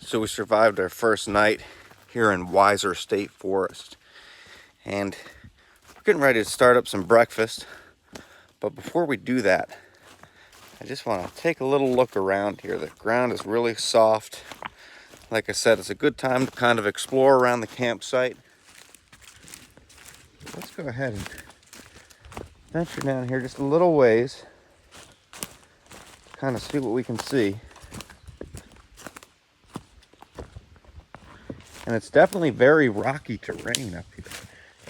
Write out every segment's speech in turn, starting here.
So we survived our first night here in Weiser State Forest, and we're getting ready to start up some breakfast. But before we do that, I just want to take a little look around here. The ground is really soft. Like I said, it's a good time to kind of explore around the campsite. Let's go ahead and venture down here just a little ways, kind of see what we can see. And it's definitely very rocky terrain up here,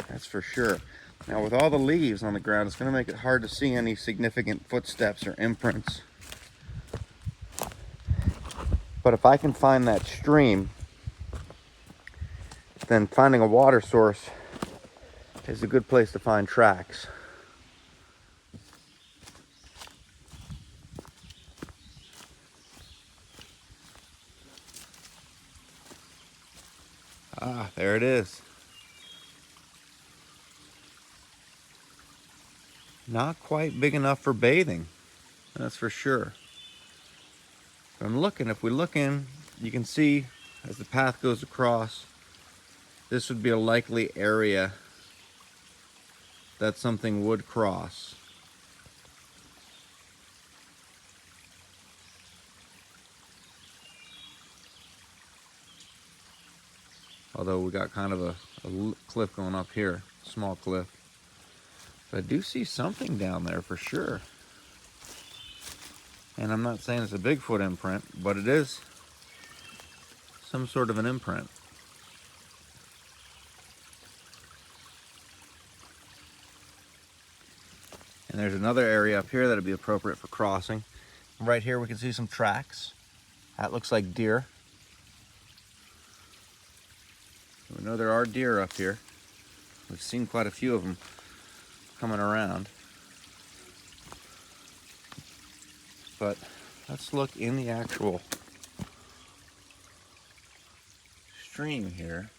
that's for sure. Now with all the leaves on the ground, it's going to make it hard to see any significant footsteps or imprints. But if I can find that stream, then finding a water source is a good place to find tracks. Ah, there it is. Not quite big enough for bathing, that's for sure. But I'm looking, if we look in, you can see as the path goes across, this would be a likely area that something would cross. Although we got kind of a cliff going up here, small cliff. But I do see something down there for sure. And I'm not saying it's a Bigfoot imprint, but it is some sort of an imprint. And there's another area up here that would be appropriate for crossing. Right here we can see some tracks. That looks like deer. We know there are deer up here. We've seen quite a few of them coming around. But let's look in the actual stream here.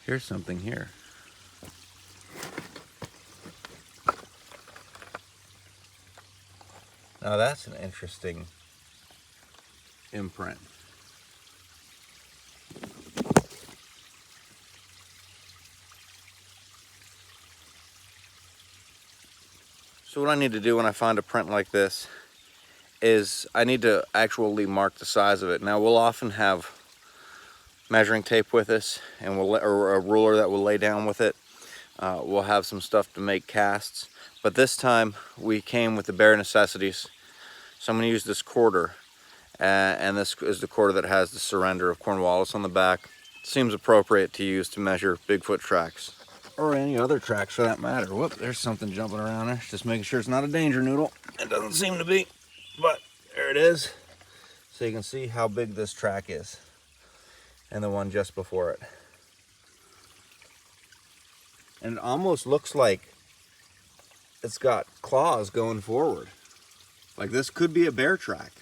Here's something here. Now that's an interesting imprint. So what I need to do when I find a print like this is I need to actually mark the size of it. Now we'll often have measuring tape with us, and or a ruler that we'll lay down with it. We'll have some stuff to make casts, but this time we came with the bare necessities. So I'm going to use this quarter, and this is the quarter that has the surrender of Cornwallis on the back. Seems appropriate to use to measure Bigfoot tracks, or any other tracks for that matter. Whoop, there's something jumping around there. Just making sure it's not a danger noodle. It doesn't seem to be, but there it is. So you can see how big this track is, and the one just before it. And it almost looks like it's got claws going forward. Like this could be a bear track.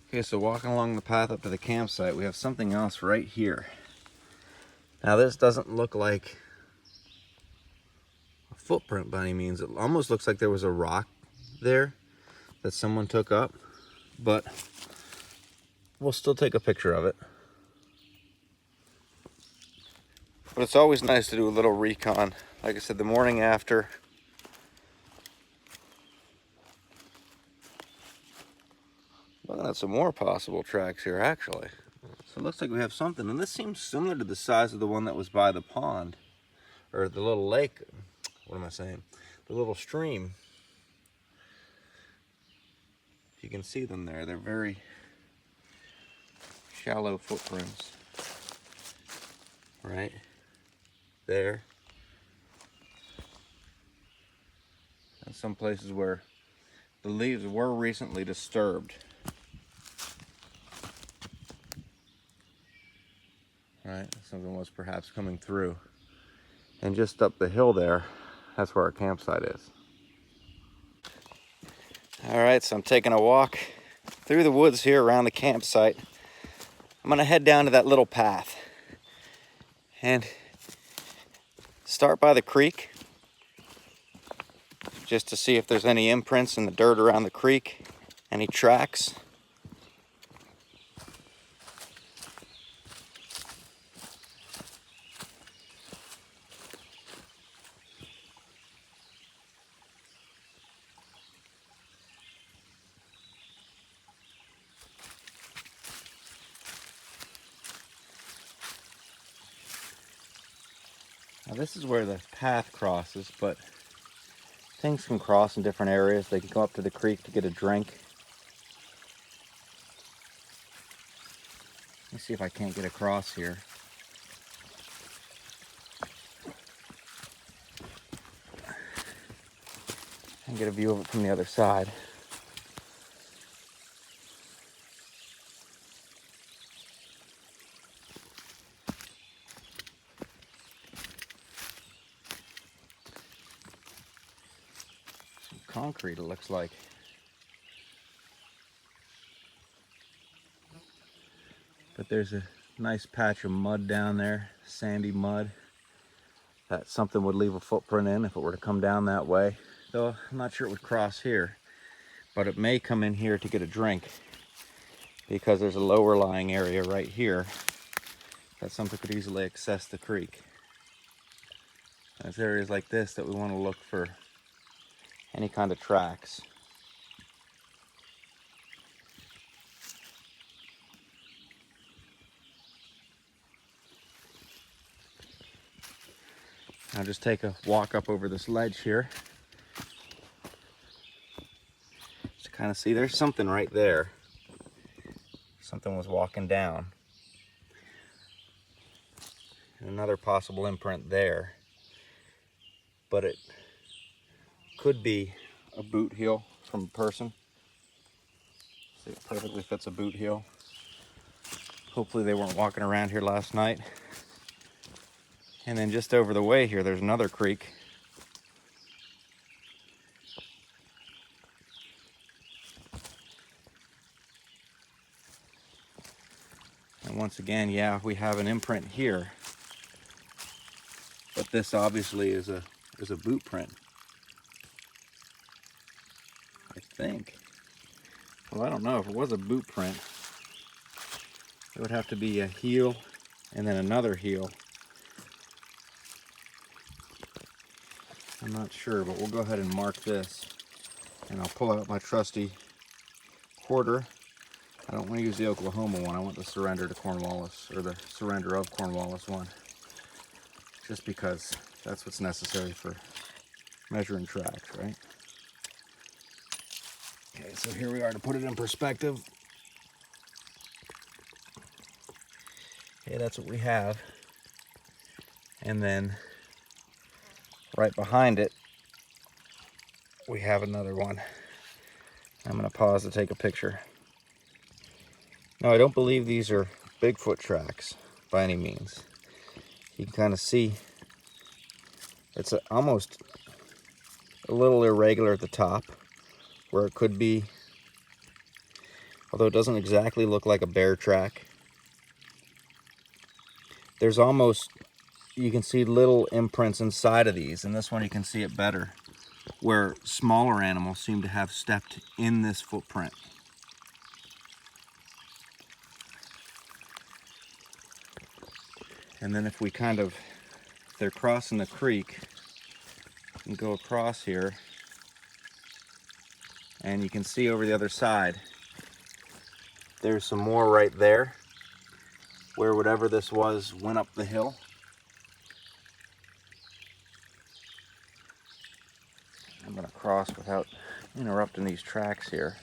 Okay, so walking along the path up to the campsite, we have something else right here. Now this doesn't look like a footprint by any means. It almost looks like there was a rock there that someone took up, but we'll still take a picture of it. But it's always nice to do a little recon. Like I said, the morning after. Looking at some more possible tracks here, actually. So it looks like we have something, and this seems similar to the size of the one that was by the pond, or the little lake. What am I saying? The little stream. If you can see them there, they're very shallow footprints. Right there. And some places where the leaves were recently disturbed. Right, something was perhaps coming through. And just up the hill there, that's where our campsite is. All right, so I'm taking a walk through the woods here around the campsite. I'm gonna head down to that little path and start by the creek just to see if there's any imprints in the dirt around the creek, any tracks. Now this is where the path crosses, but things can cross in different areas. They can go up to the creek to get a drink. Let me see if I can't get across here. And get a view of it from the other side. Some concrete, it looks like. But there's a nice patch of mud down there, sandy mud, that something would leave a footprint in if it were to come down that way. Though I'm not sure it would cross here, but it may come in here to get a drink because there's a lower lying area right here that something could easily access the creek. There's areas like this that we want to look for any kind of tracks. I'll just take a walk up over this ledge here to kind of see there's something right there. Something was walking down. And another possible imprint there. But it could be a boot heel from a person. See, it perfectly fits a boot heel. Hopefully they weren't walking around here last night. And then just over the way here, there's another creek. And once again, yeah, we have an imprint here. But this obviously is a boot print. I think. Well, I don't know. If it was a boot print, it would have to be a heel and then another heel. I'm not sure, but we'll go ahead and mark this. And I'll pull out my trusty quarter. I don't want to use the Oklahoma one. I want the surrender to Cornwallis, or the surrender of Cornwallis one. Just because that's what's necessary for measuring tracks, right? Okay, so here we are to put it in perspective. Okay, that's what we have. And then right behind it, we have another one. I'm gonna pause to take a picture. Now, I don't believe these are Bigfoot tracks by any means. You can kind of see it's almost a little irregular at the top where it could be, although it doesn't exactly look like a bear track. There's almost, you can see little imprints inside of these, and this one you can see it better, where smaller animals seem to have stepped in this footprint. And then if we kind of, if they're crossing the creek, and go across here, and you can see over the other side, there's some more right there, where whatever this was went up the hill. I'm gonna cross without interrupting these tracks here.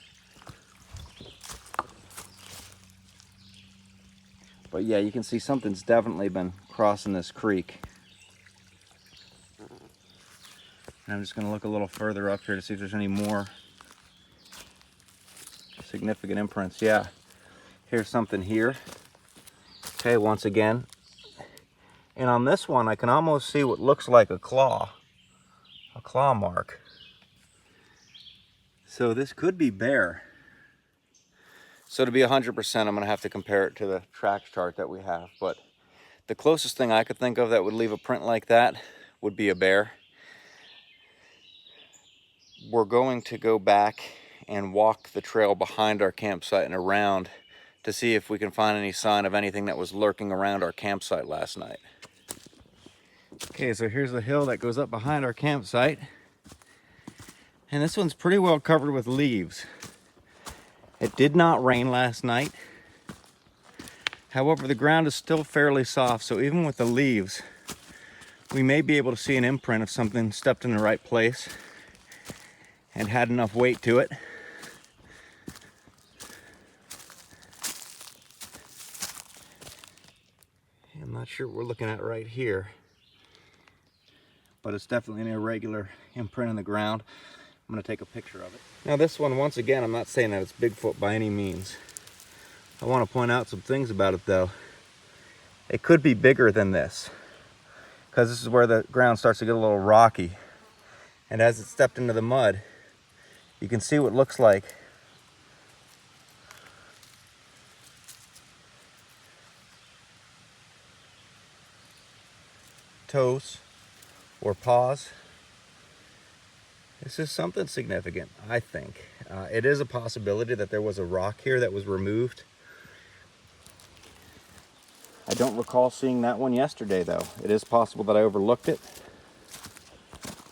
But yeah, you can see something's definitely been crossing this creek. And I'm just gonna look a little further up here to see if there's any more significant imprints. Yeah, here's something here. Okay, once again. And on this one, I can almost see what looks like a claw mark. So this could be bear. So to be 100%, I'm gonna have to compare it to the tracks chart that we have, but the closest thing I could think of that would leave a print like that would be a bear. We're going to go back and walk the trail behind our campsite and around to see if we can find any sign of anything that was lurking around our campsite last night. Okay, so here's the hill that goes up behind our campsite. And this one's pretty well covered with leaves. It did not rain last night. However, the ground is still fairly soft, so even with the leaves, we may be able to see an imprint of something stepped in the right place and had enough weight to it. I'm not sure what we're looking at right here, but it's definitely an irregular imprint in the ground. I'm going to take a picture of it. Now this one, once again, I'm not saying that it's Bigfoot by any means. I want to point out some things about it though. It could be bigger than this, because this is where the ground starts to get a little rocky. And as it stepped into the mud, you can see what looks like toes or paws. This is something significant, I think. It is a possibility that there was a rock here that was removed. I don't recall seeing that one yesterday though. It is possible that I overlooked it.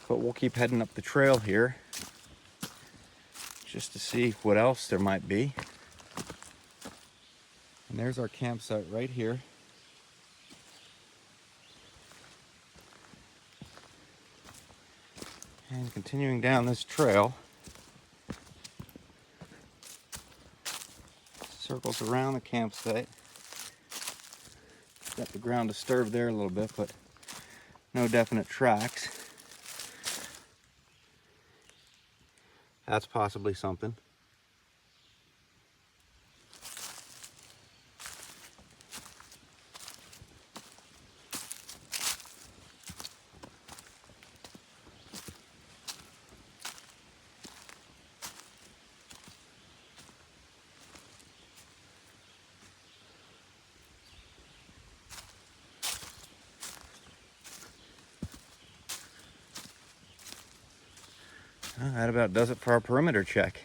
But we'll keep heading up the trail here just to see what else there might be. And there's our campsite right here. And continuing down this trail, circles around the campsite. Got the ground disturbed there a little bit, but no definite tracks. That's possibly something. That about does it for our perimeter check.